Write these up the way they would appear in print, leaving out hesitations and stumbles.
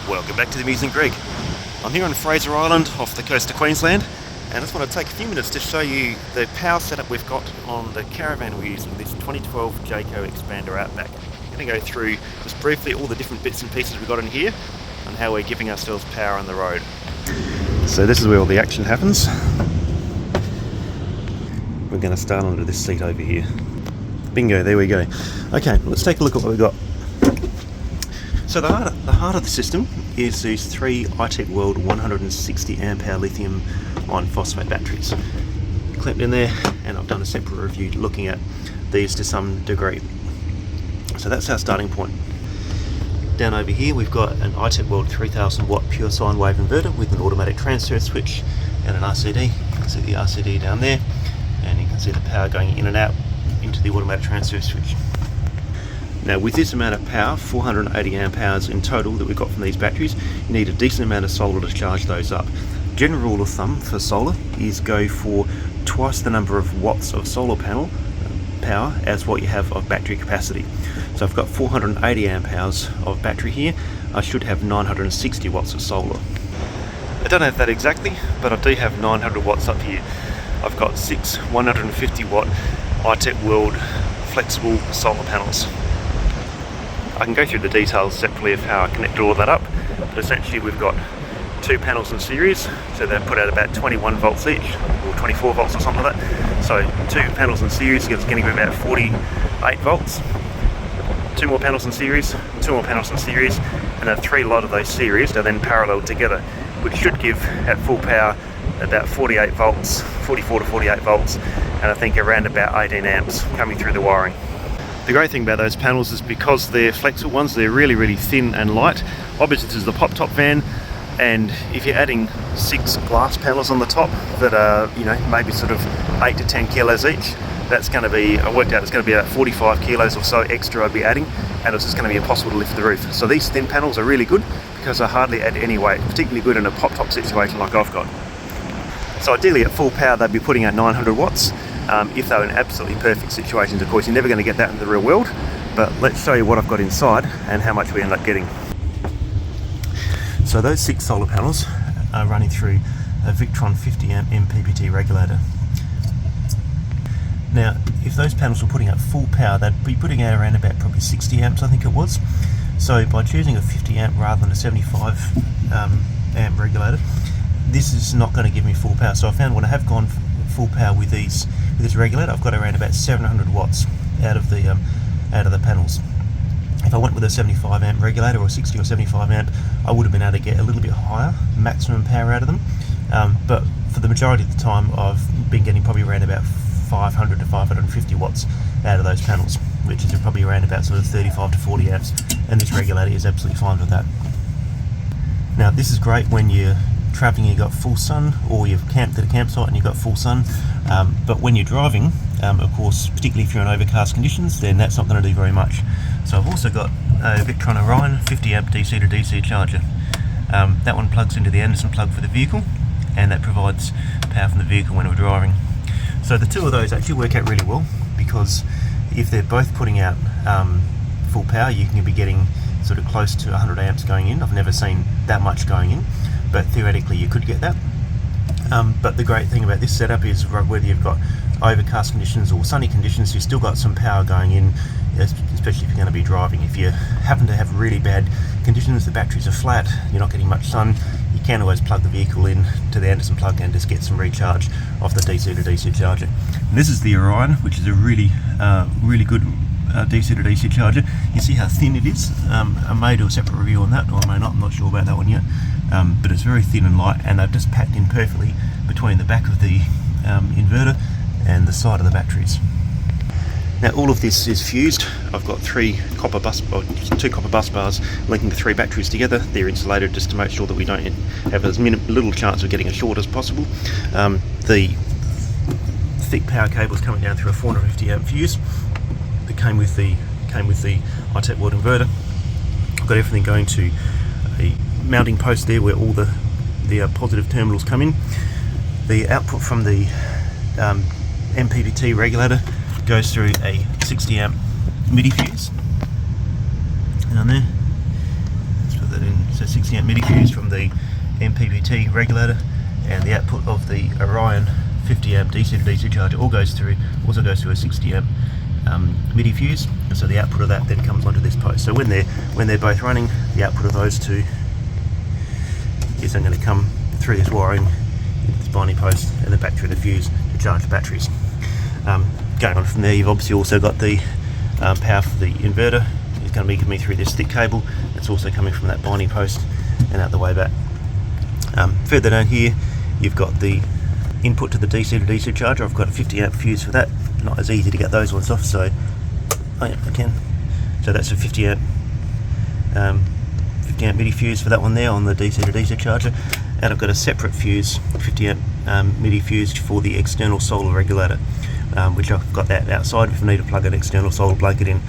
Welcome back to the Amusing Greg. I'm here on Fraser Island off the coast of Queensland, and I just want to take a few minutes to show you the power setup we've got on the caravan we're using, this 2012 Jayco Expander Outback. I'm going to go through just briefly all the different bits and pieces we've got in here and how we're giving ourselves power on the road. So this is where all the action happens. We're going to start onto this seat over here. Bingo, there we go. Okay, let's take a look at what we've got. So the heart of the system is these three iTech World 160 amp hour lithium iron phosphate batteries. Clamped in there, and I've done a separate review looking at these to some degree. So that's our starting point. Down over here we've got an iTech World 3000 watt pure sine wave inverter with an automatic transfer switch and an RCD. You can see the RCD down there, and you can see the power going in and out into the automatic transfer switch. Now with this amount of power, 480 amp hours in total that we've got from these batteries, you need a decent amount of solar to charge those up. General rule of thumb for solar is go for twice the number of watts of solar panel power as what you have of battery capacity. So I've got 480 amp hours of battery here. I should have 960 watts of solar. I don't have that exactly, but I do have 900 watts up here. I've got 6 150 watt iTech World flexible solar panels. I can go through the details separately of how I connected all that up, but essentially we've got two panels in series, so they put out about 21 volts each, or 24 volts or something like that. So two panels in series is getting about 48 volts. Two more panels in series, two more panels in series, and then three lot of those series are then parallel together, which should give at full power about 48 volts, 44 to 48 volts, and I think around about 18 amps coming through the wiring. The great thing about those panels is because they're flexible ones, they're really thin and light. Obviously this is the pop-top van, and if you're adding 6 glass panels on the top that are, maybe sort of 8 to 10 kilos each, that's going to be, I worked out it's going to be about 45 kilos or so extra I'd be adding, and it's just going to be impossible to lift the roof. So these thin panels are really good because they hardly add any weight, particularly good in a pop-top situation like I've got. So ideally at full power they'd be putting out 900 watts. If they were in absolutely perfect situations. Of course, you're never going to get that in the real world, but let's show you what I've got inside and how much we end up getting. So those 6 solar panels are running through a Victron 50 amp MPPT regulator. Now, if those panels were putting out full power, they'd be putting out around about probably 60 amps, I think it was. So by choosing a 50 amp rather than a 75 amp regulator, this is not going to give me full power. So I found when I have gone full power with this regulator, I've got around about 700 watts out of the panels. If I went with a 75 amp regulator or 60 or 75 amp, I would have been able to get a little bit higher maximum power out of them. But for the majority of the time, I've been getting probably around about 500 to 550 watts out of those panels, which is probably around about sort of 35 to 40 amps, and this regulator is absolutely fine with that. Now this is great when you're traveling and you've got full sun, or you've camped at a campsite and you've got full sun, but when you're driving, of course, particularly if you're in overcast conditions, then that's not going to do very much. So I've also got a Victron Orion 50 amp DC to DC charger. That one plugs into the Anderson plug for the vehicle, and that provides power from the vehicle when we're driving. So the two of those actually work out really well, because if they're both putting out full power, you can be getting sort of close to 100 amps going in. I've never seen that much going in, but theoretically you could get that. But the great thing about this setup is whether you've got overcast conditions or sunny conditions, you've still got some power going in, especially if you're going to be driving. If you happen to have really bad conditions, the batteries are flat, you're not getting much sun, you can always plug the vehicle in to the Anderson plug and just get some recharge off the DC to DC charger. And this is the Orion, which is a really good DC to DC charger. You see how thin it is. I may do a separate review on that, or I may not, I'm not sure about that one yet. But it's very thin and light, and they've just packed in perfectly between the back of the inverter and the side of the batteries. Now all of this is fused. I've got two copper bus bars linking the 3 batteries together. They're insulated just to make sure that we don't have as little chance of getting a short as possible. The thick power cable is coming down through a 450 amp fuse that came with the iTech World inverter. I've got everything going to a mounting post there where all the positive terminals come in. The output from the MPPT regulator goes through a 60 amp MIDI fuse down there. Let's put that in so 60 amp MIDI fuse from the MPPT regulator, and the output of the Orion 50 amp DC to DC charger also goes through a 60 amp MIDI fuse, and so the output of that then comes onto this post. So when they're both running, the output of those two is then going to come through this wiring into this binding post and then back through the fuse to charge the batteries. Going on from there, you've obviously also got the power for the inverter. It's going to be coming through this thick cable that's also coming from that binding post and out the way back. Further down here, you've got the input to the DC to DC charger. I've got a 50 amp fuse for that. Not as easy to get those ones off, so I can. So that's a 50 amp MIDI fuse for that one there on the DC to DC charger, and I've got a separate fuse, 50 amp MIDI fuse for the external solar regulator, which I've got that outside if I need to plug an external solar blanket in.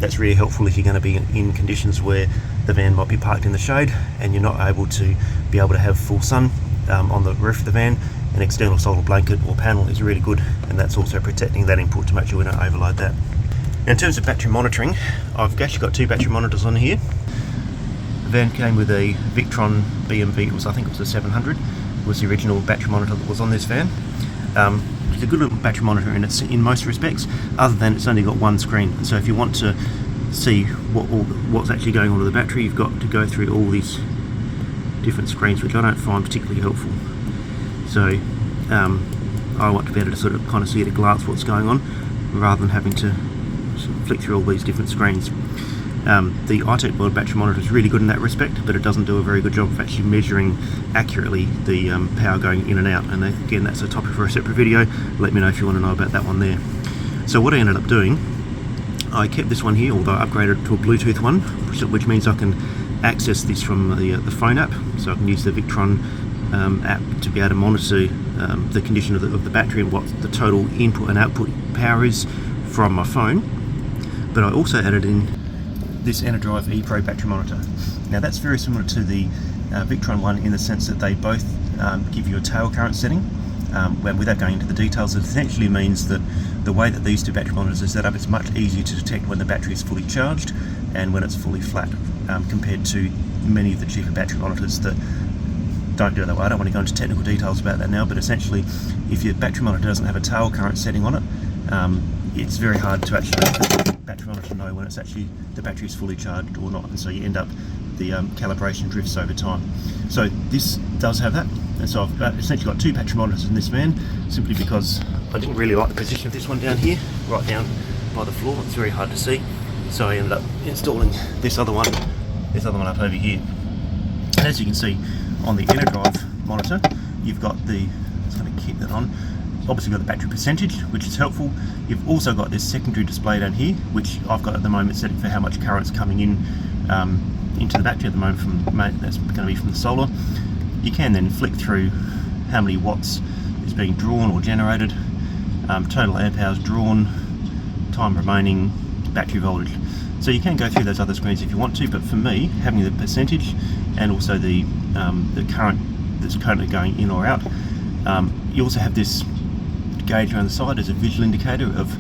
That's really helpful if you're going to be in conditions where the van might be parked in the shade and you're not able to have full sun on the roof of the van. An external solar blanket or panel is really good, and that's also protecting that input to make sure we don't overload that. Now, in terms of battery monitoring, I've actually got two battery monitors on here. The van came with a Victron BMV, I think it was a 700, was the original battery monitor that was on this van. It's a good little battery monitor in most respects, other than it's only got one screen. So if you want to see what's actually going on with the battery, you've got to go through all these different screens, which I don't find particularly helpful. So I want to be able to sort of kind of see at a glance what's going on, rather than having to sort of flick through all these different screens. The iTech World battery monitor is really good in that respect, but it doesn't do a very good job of actually measuring accurately the power going in and out. And again, that's a topic for a separate video. Let me know if you want to know about that one there. So what I ended up doing, I kept this one here, although I upgraded it to a Bluetooth one, which means I can access this from the phone app. So I can use the Victron app to be able to monitor the condition of the battery and what the total input and output power is from my phone. But I also added in this Enerdrive ePro battery monitor. Now that's very similar to the Victron one in the sense that they both give you a tail current setting. Without going into the details, it essentially means that the way that these two battery monitors are set up, it's much easier to detect when the battery is fully charged and when it's fully flat, compared to many of the cheaper battery monitors that don't do it that way. I don't want to go into technical details about that now, but essentially if your battery monitor doesn't have a tail current setting on it, it's very hard to actually make the battery monitor know when it's actually the battery is fully charged or not, and so you end up the calibration drifts over time. So this does have that, and so I've essentially got two battery monitors in this van, simply because I didn't really like the position of this one down here, right down by the floor. It's very hard to see, so I ended up installing this other one up over here. And as you can see on the Enerdrive monitor, you've got let's kind of keep that on. Obviously got the battery percentage, which is helpful. You've also got this secondary display down here, which I've got at the moment set for how much current's coming in into the battery at the moment. That's going to be from the solar. You can then flick through how many watts is being drawn or generated, total amp hours drawn, time remaining, battery voltage. So you can go through those other screens if you want to, but for me, having the percentage and also the current that's currently going in or out, you also have this gauge around the side as a visual indicator of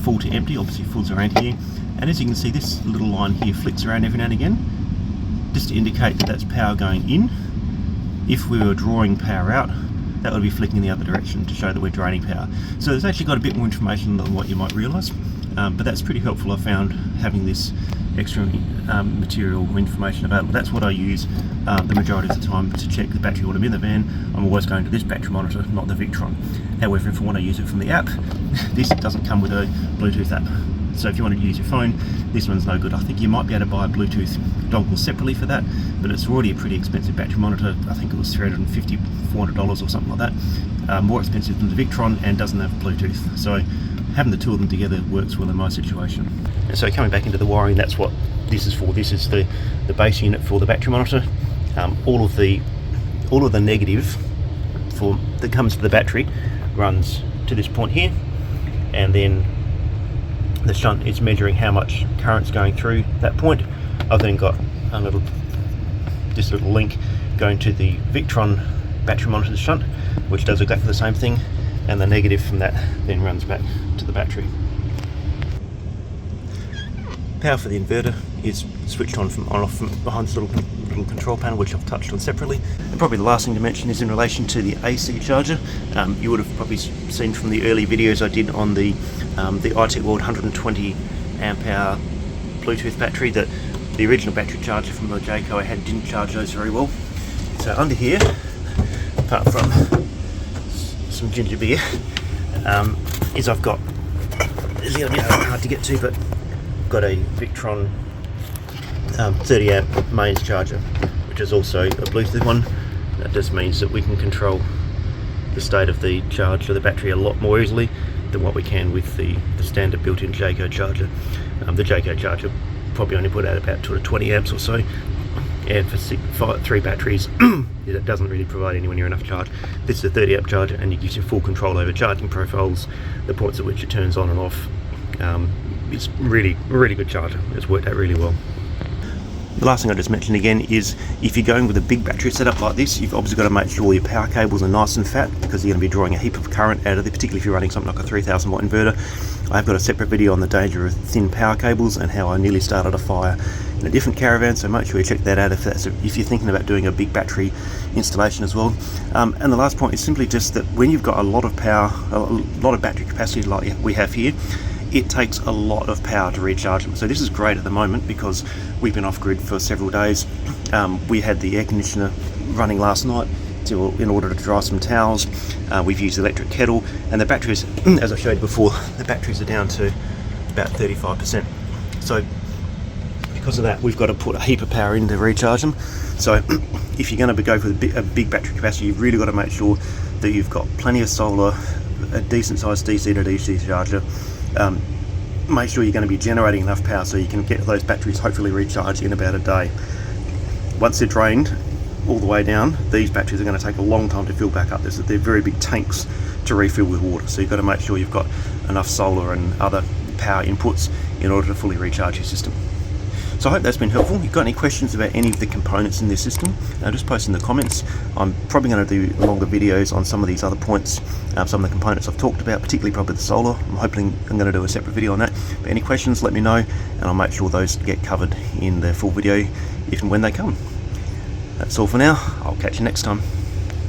full to empty. Obviously full's around here, and as you can see, this little line here flicks around every now and again, just to indicate that that's power going in. If we were drawing power out, that would be flicking in the other direction to show that we're draining power. So it's actually got a bit more information than what you might realise, but that's pretty helpful. I found having this extra material information available. That's what I use the majority of the time to check the battery when I'm in the van. I'm always going to this battery monitor, not the Victron. However, if I want to use it from the app, this doesn't come with a Bluetooth app. So if you want to use your phone, this one's no good. I think you might be able to buy a Bluetooth dongle separately for that, but it's already a pretty expensive battery monitor. I think it was $350, $400 or something like that. More expensive than the Victron, and doesn't have Bluetooth. So having the two of them together works well in my situation. And so coming back into the wiring, that's what this is for. This is the base unit for the battery monitor. All of the negative that comes to the battery runs to this point here, and then the shunt is measuring how much current's going through that point. I've then got this little link going to the Victron battery monitor shunt, which does exactly the same thing, and the negative from that then runs back to the battery. Power for the inverter is switched on and off from behind this little little control panel, which I've touched on separately. And probably the last thing to mention is in relation to the AC charger. You would have probably seen from the early videos I did on the iTech World 120 amp hour Bluetooth battery that the original battery charger from the Jayco I had didn't charge those very well. So under here, apart from some ginger beer, is I've got, it's a little bit hard to get to, but I've got a Victron 30 amp mains charger, which is also a Bluetooth one. That just means that we can control the state of the charge of the battery a lot more easily than what we can with the standard built-in Jayco charger. The Jayco charger probably only put out about 20 amps or so, and for 3 batteries it doesn't really provide anywhere near enough charge. This is a 30 amp charger, and it gives you full control over charging profiles, the points at which it turns on and off. It's really good charger. It's worked out really well. The last thing I just mentioned again is if you're going with a big battery setup like this, you've obviously got to make sure your power cables are nice and fat, because you're going to be drawing a heap of current out of it, particularly if you're running something like a 3000 watt inverter. I've got a separate video on the danger of thin power cables and how I nearly started a fire in a different caravan, so make sure you check that out if you're thinking about doing a big battery installation as well. And the last point is simply just that when you've got a lot of power, a lot of battery capacity like we have here, it takes a lot of power to recharge them. So this is great at the moment because we've been off grid for several days. We had the air conditioner running last night in order to dry some towels. We've used the electric kettle, and the batteries, as I showed before, the batteries are down to about 35%. So because of that, we've got to put a heap of power in to recharge them. So if you're going to go for a big battery capacity, you've really got to make sure that you've got plenty of solar, a decent sized DC to DC charger. Make sure you're going to be generating enough power so you can get those batteries hopefully recharged in about a day. Once they're drained all the way down, these batteries are going to take a long time to fill back up. They're very big tanks to refill with water, so you've got to make sure you've got enough solar and other power inputs in order to fully recharge your system. So I hope that's been helpful. If you've got any questions about any of the components in this system, just post in the comments. I'm probably going to do longer videos on some of these other points, some of the components I've talked about, particularly probably the solar. I'm hoping I'm going to do a separate video on that. But any questions, let me know, and I'll make sure those get covered in the full video if and when they come. That's all for now. I'll catch you next time.